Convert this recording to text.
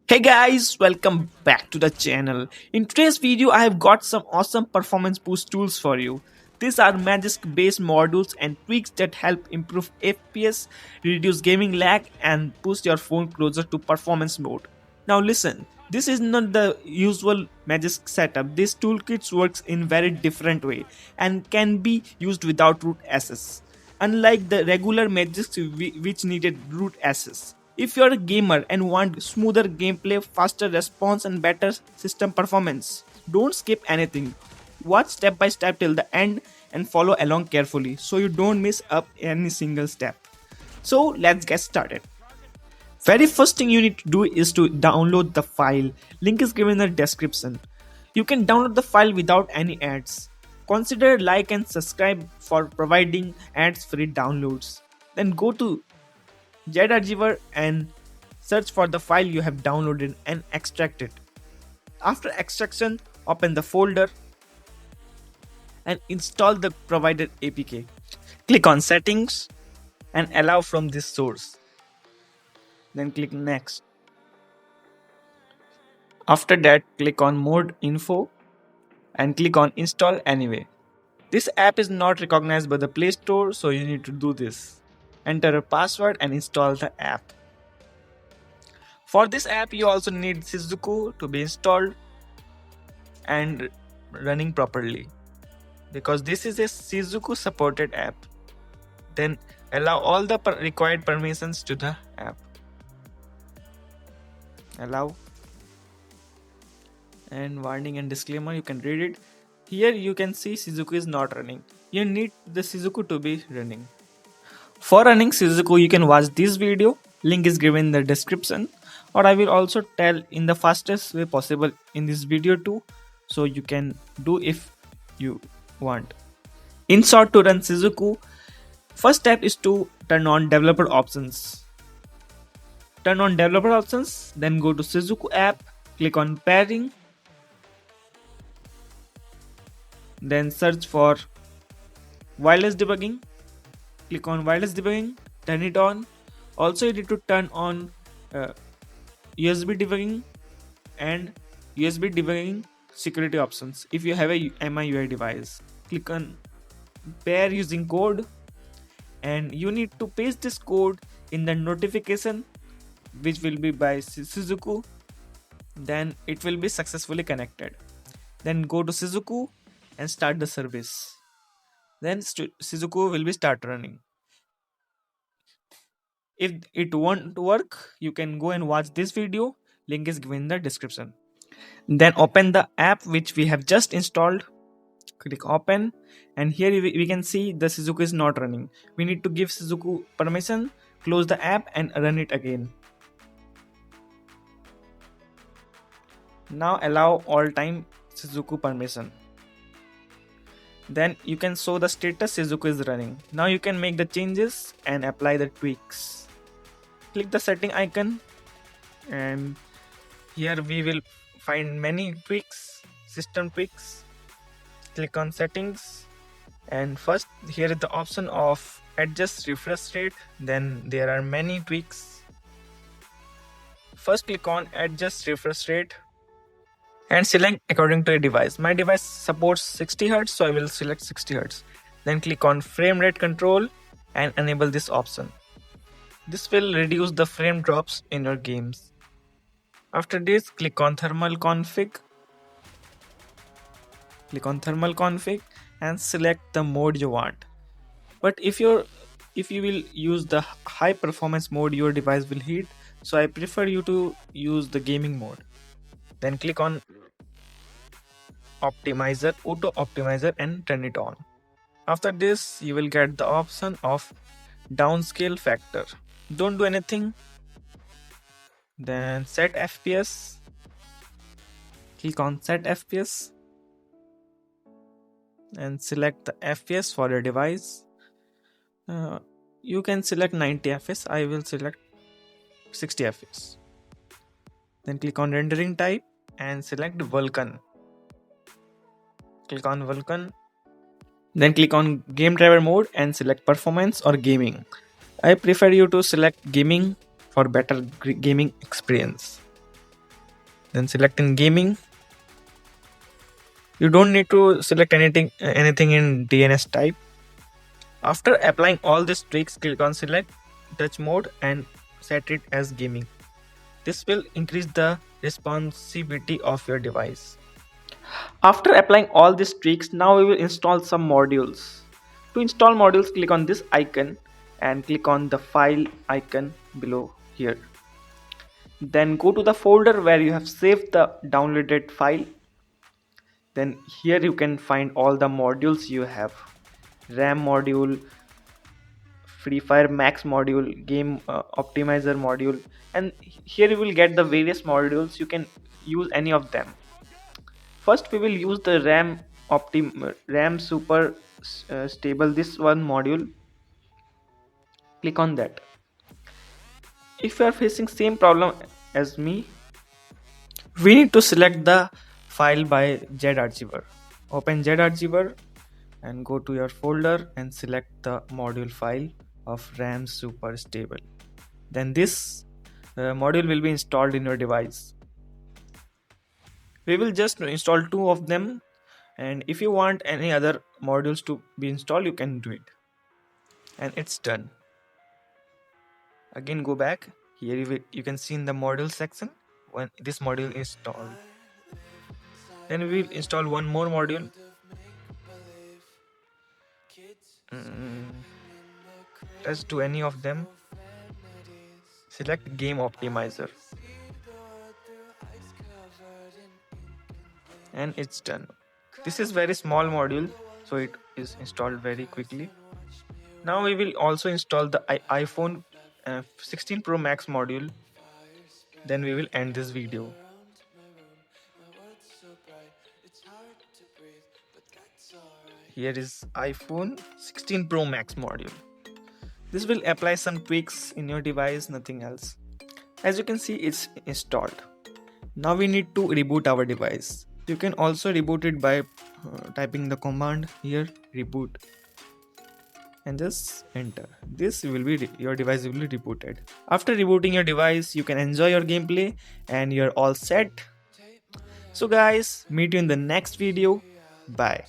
Hey guys, welcome back to the channel. In today's video, I have got some awesome performance boost tools for you. These are magic based modules and tweaks that help improve FPS, reduce gaming lag, and boost your phone closer to performance mode. Now listen, this is not the usual magic setup. This toolkit works in very different way and can be used without root access. Unlike the regular magics which needed root access. If you're a gamer and want smoother gameplay, faster response, and better system performance, don't skip anything. Watch step by step till the end and follow along carefully so you don't miss up any single step. So let's get started. Very first thing you need to do is to download the file. Link is given in the description. You can download the file without any ads. Consider like and subscribe for providing ads-free downloads. Then go to ZArchiver and search for the file you have downloaded and extract it. After extraction, open the folder and install the provided APK. Click on settings and allow from this source. Then click next. After that, click on mode info and click on install anyway. This app is not recognized by the Play Store, so you need to do this. Enter a password and install the app. For this app, you also need Shizuku to be installed and running properly because this is a Shizuku supported app. Then allow all the required permissions to the app. Allow. And warning and disclaimer, you can read it. Here you can see Shizuku is not running. You need the Shizuku to be running. For running Shizuku, you can watch this video. Link is given in the description. Or I will also tell in the fastest way possible in this video too. So you can do if you want. In short, to run Shizuku, first step is to turn on developer options. Turn on developer options, then go to Shizuku app, click on pairing. Then search for wireless debugging. Click on wireless debugging, turn it on. Also, you need to turn on USB debugging and USB debugging security options if you have a MIUI device. Click on pair using code, and you need to paste this code in the notification which will be by Shizuku. Then it will be successfully connected. Then go to Shizuku and start the service. Then Shizuku will be start running. If it won't work, you can go and watch this video. Link is given in the description. Then open the app which we have just installed. Click open, and here we can see the Shizuku is not running. We need to give Shizuku permission, close the app and run it again. Now allow all time Shizuku permission. Then you can show the status Shizuku is running. Now you can make the changes and apply the tweaks. Click the setting icon, and here we will find many tweaks, system tweaks. Click on settings, and first here is the option of adjust refresh rate. Then there are many tweaks. First click on adjust refresh rate and select according to a device. My device supports 60 Hz, so I will select 60 Hz. Then click on frame rate control and enable this option. This will reduce the frame drops in your games. After this, click on thermal config. Click on thermal config and select the mode you want. But if you will use the high performance mode, your device will heat. So I prefer you to use the gaming mode. Then click on optimizer, auto optimizer, and turn it on. After this, you will get the option of downscale factor. Don't do anything. Then set FPS. Click on set FPS and select the FPS for your device. You can select 90 FPS. I will select 60 FPS. Then click on rendering type and select Vulkan. Click on Vulkan. Then click on game driver mode and select performance or gaming. I prefer you to select gaming for better gaming experience. Then select in gaming. You don't need to select anything in DNS type. After applying all these tricks, click on select touch mode and set it as gaming. This will increase the responsibility of your device. After applying all these tricks, now we will install some modules. To install modules, click on this icon and click on the file icon below here. Then go to the folder where you have saved the downloaded file. Then here you can find all the modules you have: RAM module, Free Fire Max module, game optimizer module, and here you will get the various modules. You can use any of them. First we will use the RAM super stable, this one module. Click on that. If you are facing same problem as me, we need to select the file by zarchiver. Open zarchiver and go to your folder and select the module file of RAM super stable. Then this module will be installed in your device. We will just install two of them, and if you want any other modules to be installed, you can do it. And it's done. Again go back. Here you can see in the module section when this module is installed. Then we will install one more module. Let's do any of them. Select game optimizer. And it's done. This is very small module, so it is installed very quickly. Now we will also install the iPhone 16 Pro Max module. Then we will end this video. Here is iPhone 16 Pro Max module. This will apply some tweaks in your device, nothing else. As you can see, it's installed. Now we need to reboot our device. You can also reboot it by typing the command here, reboot, and just enter. This will be your device will be rebooted. After rebooting your device, you can enjoy your gameplay and you're all set. So guys, meet you in the next video. Bye.